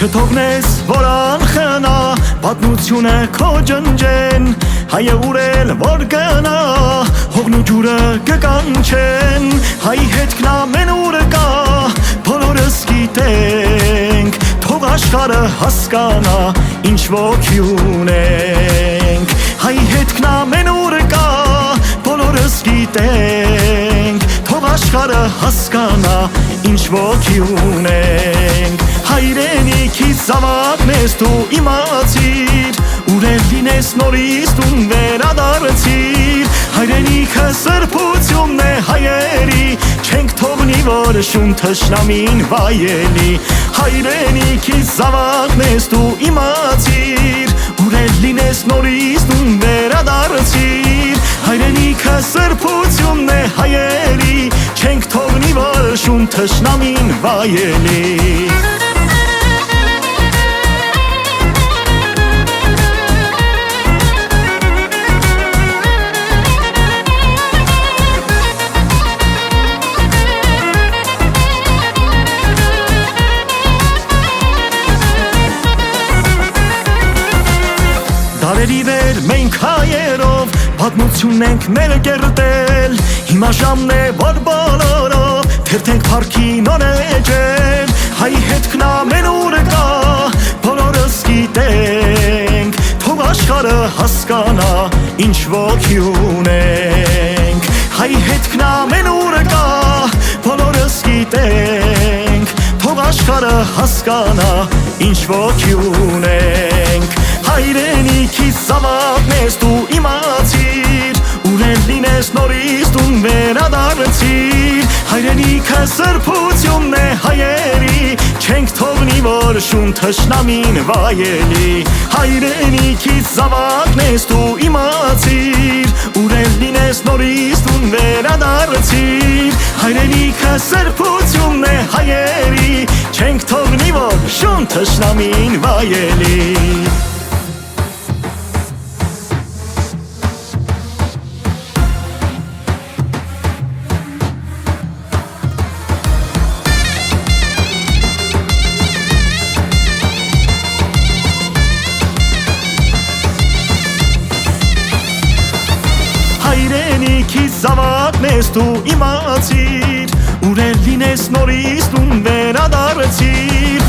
Չթողնես, որ անխնա պատմությունը քո ջնջեն, հայը ուրել որ գնա հողն ու ջուրը կկանչեն, հայի հետքն ամեն ուր կա բոլորս գիտենք, թող աշխարհը հասկանա ինչ ոգի ունենք, հայի հետքն ամեն ուր կա բոլորս գիտենք, թող աշխարհը հասկանա ինչ ոգի ունենք, հայրենիքից զավակն ես դու իմացիր, ուրել լինես նորից դու վերադարձիր, հայրենիքը սրբությունն է հայերի, չենք թողնի որ շուն թշնամին վայելի, հայրենիքից զավակն ես դու իմացիր, ուրել լինես նորից դու վերադարձիր, հայրենիքը սրբությունն է հայերի, չենք թողնի որ շուն թշնամին վայելի. Դարերի վեր մենք հայերով պատմությունն ենք ներկերտել, հիմա ժամն է որ բոլորով թերթենք փառքի նոր էջեր, հայի հետքն ամեն ուր կա բոլորս գիտենք, թող աշխարհը հասկանա ինչ ոգի ունենք, հայի հետքն ամեն ուր կա բոլորս գիտենք, թող աշխարհը հասկանա ինչ ոգի ունենք, հայրենիքից զավակն ես դու իմացիր, ուրել լինես նորից դու վերադարձիր, հայրենիքը սրբությունն է հայերի, չենք թողնի որ շուն թշնամին վայելի, հայրենիքից զավակն ես դու իմացիր, ուրել լինես նորից դու վերադարձիր, հայրենիքը սրբությունն է հայերի, չենք թողնի որ շուն թշնամին վայելի. Հայրենիքից զավակն ես դու իմացիր, ուրել լինես նորից դու վերադարձիր,